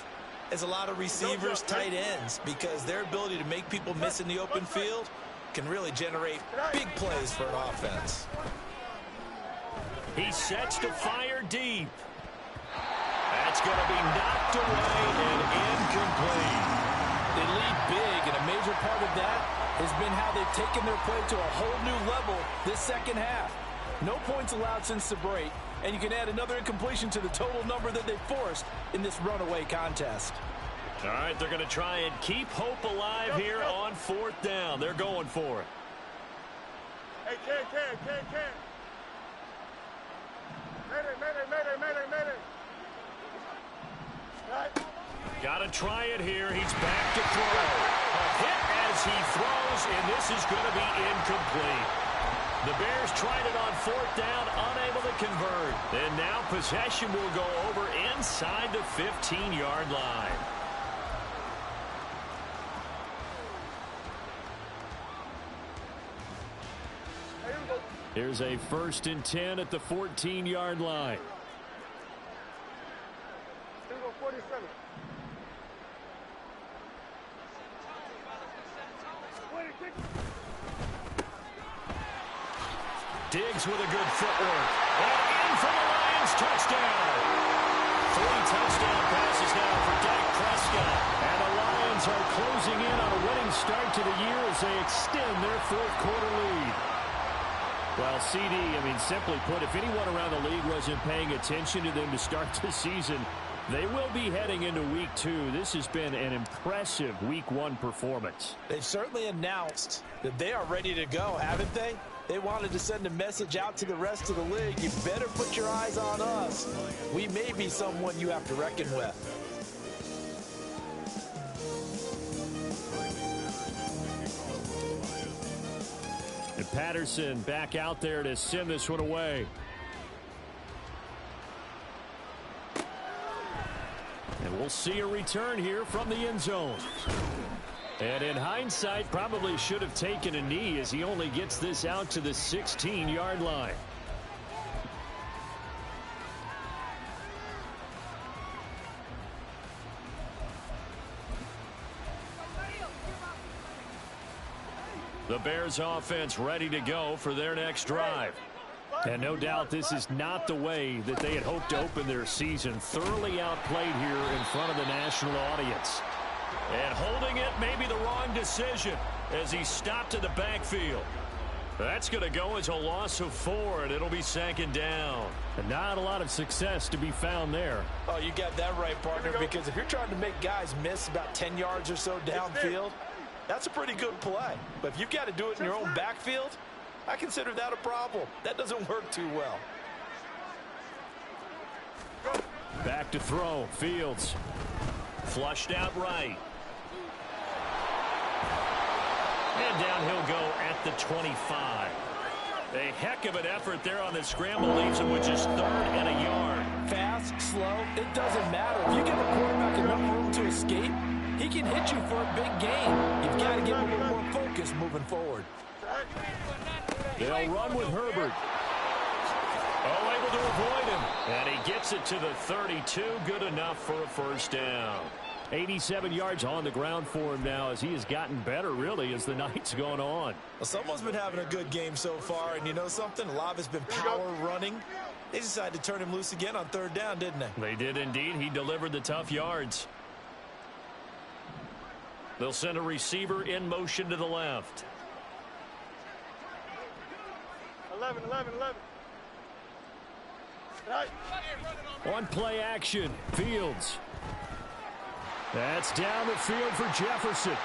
as a lot of receivers, tight ends, because their ability to make people miss in the open field can really generate big plays for an offense. He sets to fire deep. That's going to be knocked away and incomplete. They lead big, and a major part of that has been how they've taken their play to a whole new level this second half. No points allowed since the break, and you can add another incompletion to the total number that they forced in this runaway contest. All right, they're going to try and keep hope alive here on fourth down. They're going for it. Hey, Mayday. Mayday. Right. Got to try it here. He's back to throw. A hit as he throws, and this is going to be incomplete. The Bears tried it on fourth down, unable to convert. And now possession will go over inside the 15-yard line. Here's a 1st and 10 at the 14-yard line. 47. Diggs with a good footwork. And in for the Lions, touchdown. 3 touchdown passes now for Dak Prescott. And the Lions are closing in on a winning start to the year as they extend their fourth quarter lead. Well, CD, simply put, if anyone around the league wasn't paying attention to them to start the season, they will be heading into week 2. This has been an impressive week 1 performance. They've certainly announced that they are ready to go, haven't they? They wanted to send a message out to the rest of the league. You better put your eyes on us. We may be someone you have to reckon with. And Patterson back out there to send this one away. And we'll see a return here from the end zone. And in hindsight, probably should have taken a knee as he only gets this out to the 16-yard line. The Bears offense ready to go for their next drive. And no doubt this is not the way that they had hoped to open their season. Thoroughly outplayed here in front of the national audience. And holding it may be the wrong decision as he stopped in the backfield. That's going to go as a loss of 4, and it'll be 2nd down. And not a lot of success to be found there. Oh, you got that right, partner, because if you're trying to make guys miss about 10 yards or so downfield, that's a pretty good play. But if you've got to do it in your own backfield, I consider that a problem. That doesn't work too well. Back to throw. Fields. Flushed out right. And down he'll go at the 25. A heck of an effort there on the scramble. Leaves him with just 3rd and a yard. Fast, slow, it doesn't matter. If you give a quarterback enough room to escape, he can hit you for a big gain. You've got to get a little more focus moving forward. They'll run with Herbert. Oh, able to avoid him. And he gets it to the 32. Good enough for a 1st down. 87 yards on the ground for him now as he has gotten better, really, as the night's gone on. Well, someone's been having a good game so far, and you know something? A lot of it's been power running. They decided to turn him loose again on 3rd down, didn't they? They did indeed. He delivered the tough yards. They'll send a receiver in motion to the left. 11. Right. On play action, Fields. That's down the field for Jefferson.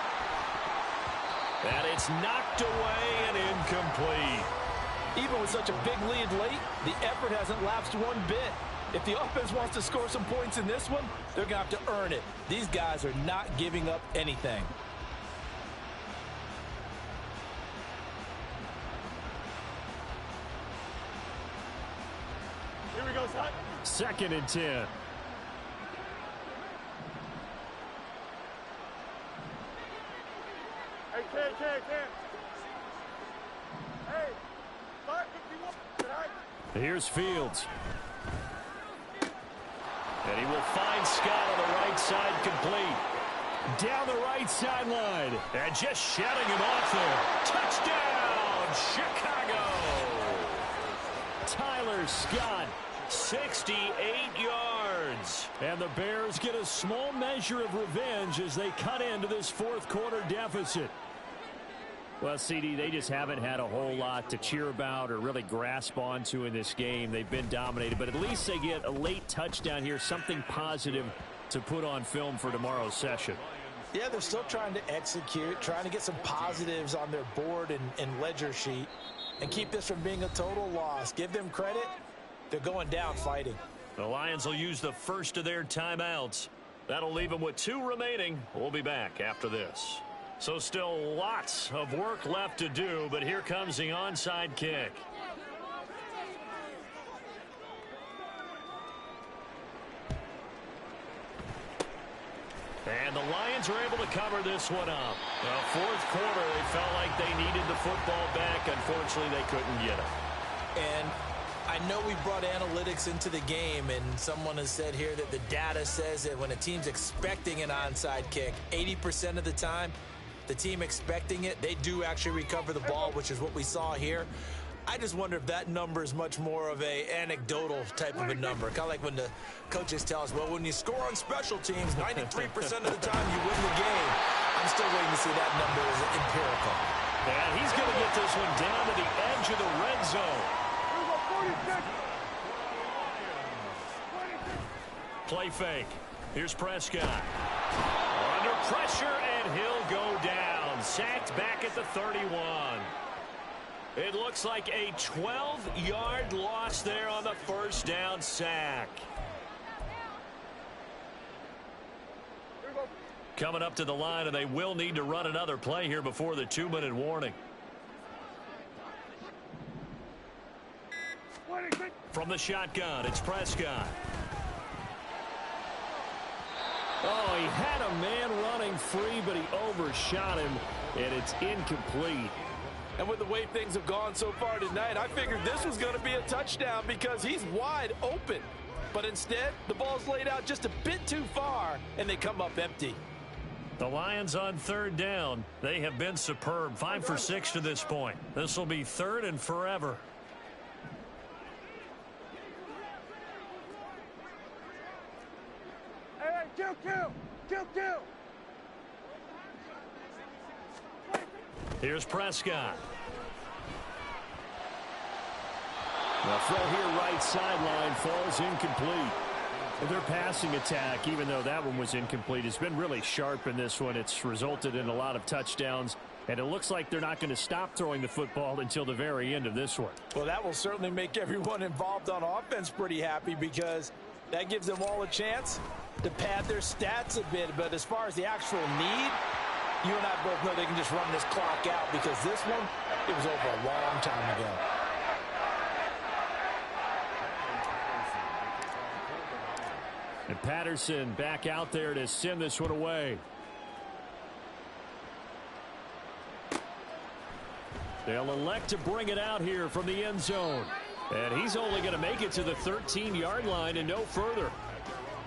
And it's knocked away and incomplete. Even with such a big lead late, the effort hasn't lapsed one bit. If the offense wants to score some points in this one, they're going to have to earn it. These guys are not giving up anything. Here we go, son. 2nd and 10. Hey, Ken. Hey, 551. Right. Here's Fields. And he will find Scott on the right side, complete. Down the right sideline. And just shutting him off there. Touchdown, Chicago. Tyler Scott, 68 yards. And the Bears get a small measure of revenge as they cut into this 4th quarter deficit. Well, CD, they just haven't had a whole lot to cheer about or really grasp onto in this game. They've been dominated, but at least they get a late touchdown here, something positive to put on film for tomorrow's session. Yeah, they're still trying to execute, trying to get some positives on their board and ledger sheet and keep this from being a total loss. Give them credit. They're going down fighting. The Lions will use the first of their timeouts. That'll leave them with 2 remaining. We'll be back after this. So still lots of work left to do, but here comes the onside kick. And the Lions are able to cover this one up. The fourth quarter, they felt like they needed the football back. Unfortunately, they couldn't get it. And I know we brought analytics into the game, and someone has said here that the data says that when a team's expecting an onside kick, 80% of the time, the team expecting it, they do actually recover the ball, which is what we saw here. I just wonder if that number is much more of a anecdotal type of a number. Kind of like when the coaches tell us, well, when you score on special teams, 93% of the time you win the game. I'm still waiting to see that number as empirical. And he's going to get this one down to the edge of the red zone. Play fake. Here's Prescott. Under pressure, and he'll go down. Sacked back at the 31. It looks like a 12-yard loss there on the first down sack. Coming up to the line, and they will need to run another play here before the 2-minute warning. From the shotgun, it's Prescott. Oh, he had a man running free, but he overshot him, and it's incomplete. And with the way things have gone so far tonight, I figured this was going to be a touchdown because he's wide open. But instead, the ball's laid out just a bit too far, and they come up empty. The Lions on third down. They have been superb. 5 for 6 to this point. This will be third and forever. Kill. Here's Prescott. The throw here right sideline falls incomplete. Their passing attack, even though that one was incomplete, has been really sharp in this one. It's resulted in a lot of touchdowns, and it looks like they're not going to stop throwing the football until the very end of this one. Well, that will certainly make everyone involved on offense pretty happy because that gives them all a chance to pad their stats a bit. But as far as the actual need, you and I both know they can just run this clock out because this one, it was over a long time ago. And Patterson back out there to send this one away. They'll elect to bring it out here from the end zone. And he's only going to make it to the 13-yard line and no further.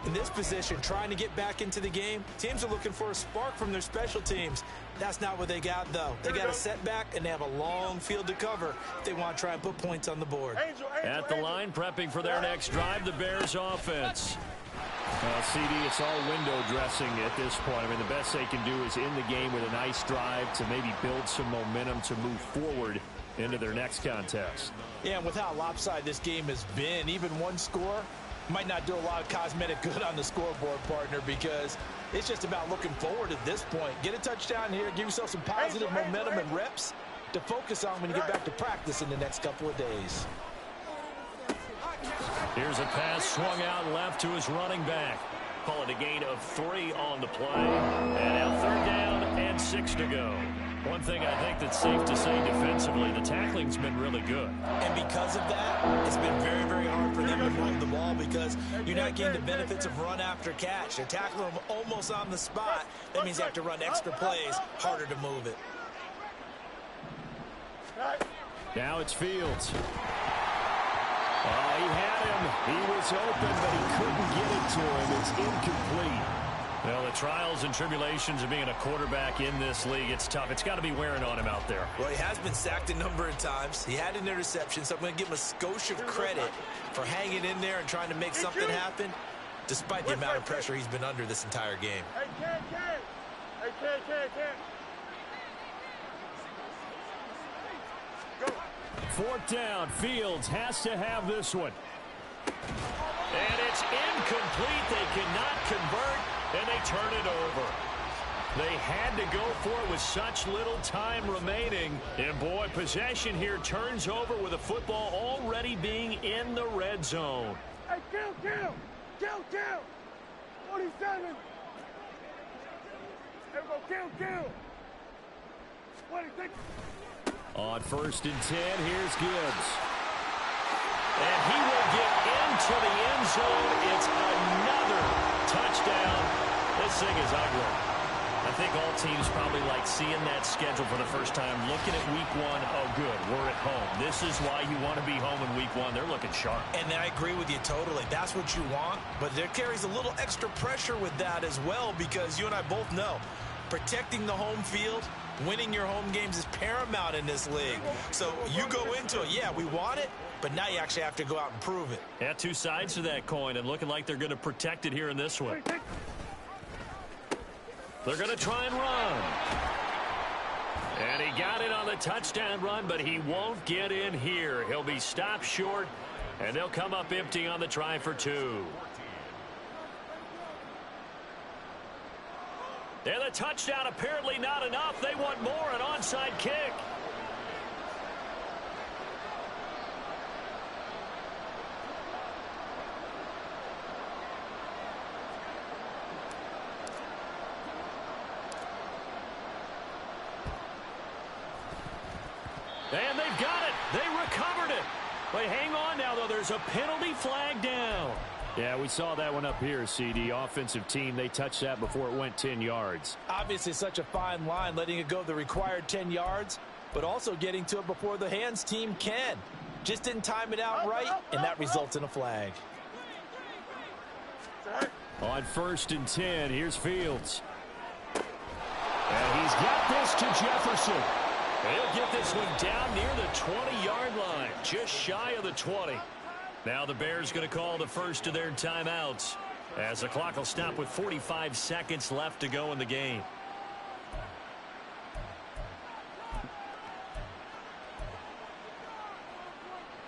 In this position, trying to get back into the game, teams are looking for a spark from their special teams. That's not what they got, though. They got a setback, and they have a long field to cover if they want to try and put points on the board. At the line, prepping for their next drive, the Bears offense. CD, it's all window dressing at this point. I mean, the best they can do is in the game with a nice drive to maybe build some momentum to move forward into their next contest. Yeah, and with how lopsided this game has been, even one score might not do a lot of cosmetic good on the scoreboard, partner, because it's just about looking forward at this point. Get a touchdown here, give yourself some positive momentum and reps to focus on when you get back to practice in the next couple of days. Here's a pass swung out left to his running back. Call it a gain of 3 on the play. And now third down and 6 to go. One thing I think that's safe to say defensively, the tackling's been really good. And because of that, it's been very, very hard for them to move the ball because you're not getting the benefits of run after catch. They're tackling them almost on the spot. That means they have to run extra plays, harder to move it. Now it's Fields. Oh, he had him. He was open, but he couldn't get it to him. It's incomplete. Well, the trials and tribulations of being a quarterback in this league, it's tough. It's got to be wearing on him out there. Well, he has been sacked a number of times. He had an interception, so I'm going to give him a skosh of credit for hanging in there and trying to make something happen, despite the amount of pressure he's been under this entire game. Fourth down. Fields has to have this one. And it's incomplete. They cannot convert, and they turn it over. They had to go for it with such little time remaining. And, boy, possession here turns over with the football already being in the red zone. Hey, kill! 47! Everyone kill! 26! On 1st and 10, here's Gibbs. And he will get into the end zone. It's another touchdown. This thing is ugly. I think all teams probably like seeing that schedule for the first time, looking at week 1. Oh, good, we're at home. This is why you want to be home in week 1. They're looking sharp. And I agree with you totally. That's what you want, but there carries a little extra pressure with that as well, because you and I both know protecting the home field, winning your home games is paramount in this league. So you go into it, yeah, we want it, but now you actually have to go out and prove it. Yeah, two sides to that coin, and looking like they're going to protect it here in this one. They're going to try and run. And he got it on the touchdown run, but he won't get in here. He'll be stopped short, and they'll come up empty on the try for 2. And the touchdown apparently not enough. They want more, an onside kick. And they've got it. They recovered it. But hang on now, though. There's a penalty flag down. Yeah, we saw that one up here, CD. Offensive team, they touched that before it went 10 yards. Obviously such a fine line, letting it go the required 10 yards, but also getting to it before the hands team can. Just didn't time it out right, and that results in a flag. On 1st and 10, here's Fields. And he's got this to Jefferson. He'll get this one down near the 20-yard line, just shy of the 20. Now the Bears going to call the first of their timeouts as the clock will stop with 45 seconds left to go in the game.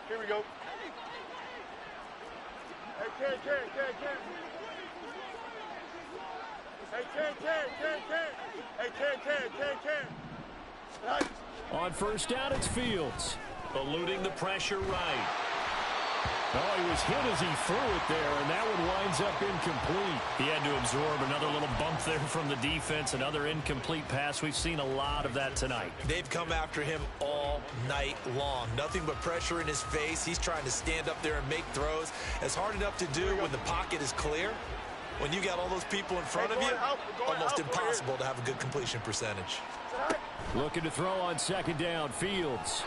Here we go. Hey, Ken. Hey, Ken. Nice. On 1st down, it's Fields. Eluding the pressure right. Oh, he was hit as he threw it there, and that one winds up incomplete. He had to absorb another little bump there from the defense, another incomplete pass. We've seen a lot of that tonight. They've come after him all night long. Nothing but pressure in his face. He's trying to stand up there and make throws. It's hard enough to do when the pocket is clear. When you got all those people in front of you, almost impossible to have a good completion percentage. Looking to throw on 2nd down, Fields.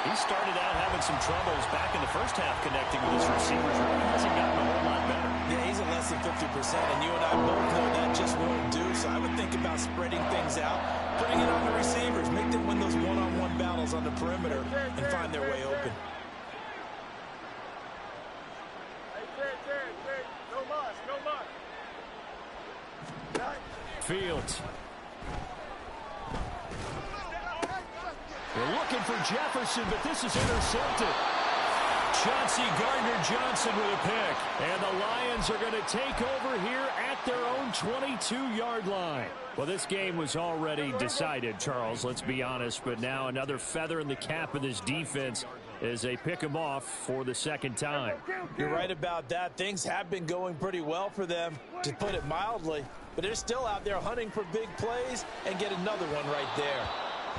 He started out having some troubles back in the first half connecting with his receivers. Really hasn't gotten a whole lot better. Yeah, he's at less than 50%, and you and I both know that just won't do. So I would think about spreading things out, putting it on the receivers, make them win those one-on-one battles on the perimeter and find their way open. No muss. Fields. They're looking for Jefferson, but this is intercepted. Chauncey Gardner-Johnson with a pick. And the Lions are going to take over here at their own 22-yard line. Well, this game was already decided, Charles, let's be honest. But now another feather in the cap of this defense as they pick him off for the 2nd time. You're right about that. Things have been going pretty well for them, to put it mildly. But they're still out there hunting for big plays and get another one right there.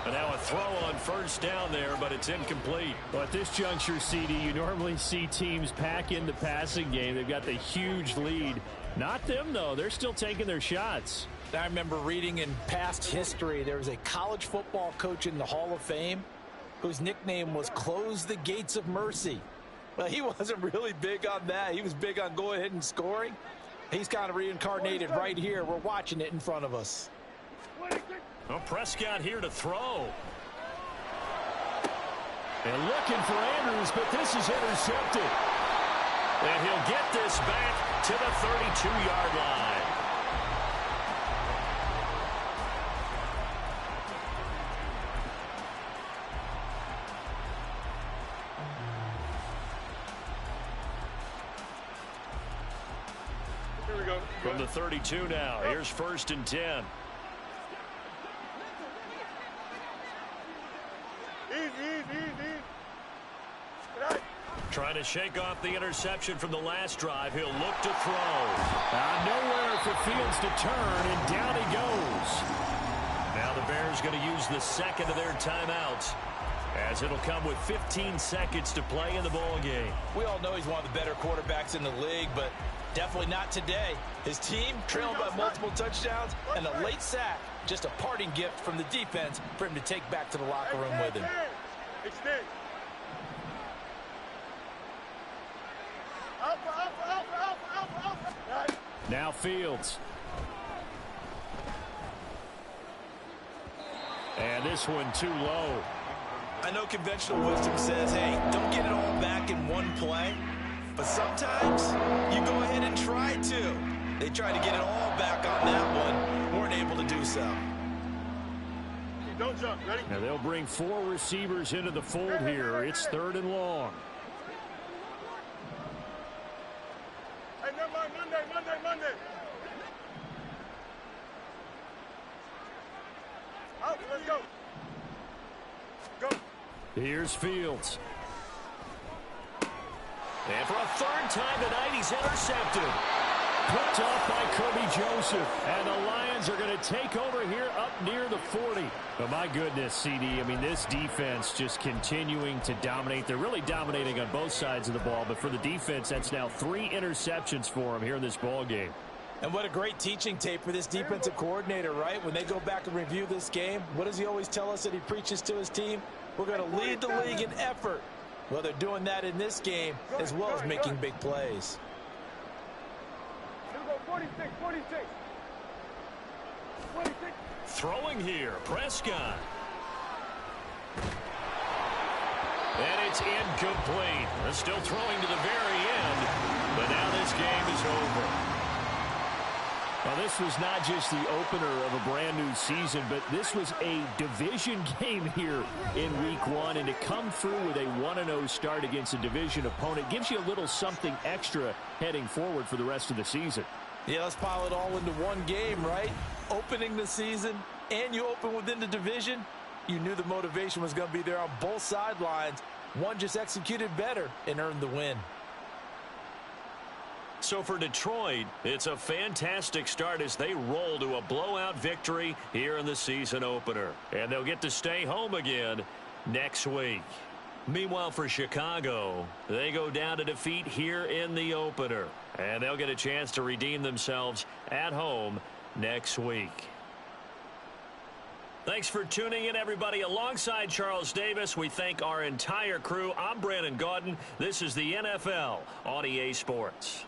And now a throw on 1st down there, but it's incomplete. Well, at this juncture, CD, you normally see teams pack in the passing game. They've got the huge lead. Not them, though. They're still taking their shots. I remember reading in past history, there was a college football coach in the Hall of Fame whose nickname was Close the Gates of Mercy. Well, he wasn't really big on that. He was big on going ahead and scoring. He's kind of reincarnated right here. We're watching it in front of us. Well, Prescott here to throw. And looking for Andrews, but this is intercepted. And he'll get this back to the 32-yard line. From the 32 now, here's 1st and 10. Easy. Trying to shake off the interception from the last drive. He'll look to throw. Nowhere for Fields to turn, and down he goes. Now the Bears going to use the second of their timeouts, as it'll come with 15 seconds to play in the ball game. We all know he's one of the better quarterbacks in the league, but definitely not today. His team trailing by multiple touchdowns and a late sack. Just a parting gift from the defense for him to take back to the locker room with him. Extend. Alpha. Now Fields. And this one too low. I know conventional wisdom says, hey, don't get it all back in one play. But sometimes you go ahead and try to. They tried to get it all back on that one. Weren't able to do so. Don't jump. Ready? Now they'll bring 4 receivers into the fold here. It's 3rd and long. Hey, never mind. Monday. Out, let's go. Go. Here's Fields. And for a 3rd time tonight, he's intercepted. Picked off by Kirby Joseph. And the Lions are going to take over here up near the 40. But my goodness, CD, I mean, this defense just continuing to dominate. They're really dominating on both sides of the ball. But for the defense, that's now 3 interceptions for them here in this ball game. And what a great teaching tape for this defensive coordinator, right? When they go back and review this game, what does he always tell us that he preaches to his team? We're going to lead the league in effort. Well, they're doing that in this game as well as making big plays. 46. Throwing here, Prescott. And it's incomplete. They're still throwing to the very end, but now this game is over. Well, this was not just the opener of a brand new season, but this was a division game here in week 1, and to come through with a 1-0 start against a division opponent gives you a little something extra heading forward for the rest of the season. Yeah, let's pile it all into one game, right? Opening the season, and you open within the division. You knew the motivation was going to be there on both sidelines. One just executed better and earned the win. So for Detroit, it's a fantastic start as they roll to a blowout victory here in the season opener. And they'll get to stay home again next week. Meanwhile, for Chicago, they go down to defeat here in the opener. And they'll get a chance to redeem themselves at home next week. Thanks for tuning in, everybody. Alongside Charles Davis, we thank our entire crew. I'm Brandon Gaudin. This is the NFL on EA Sports.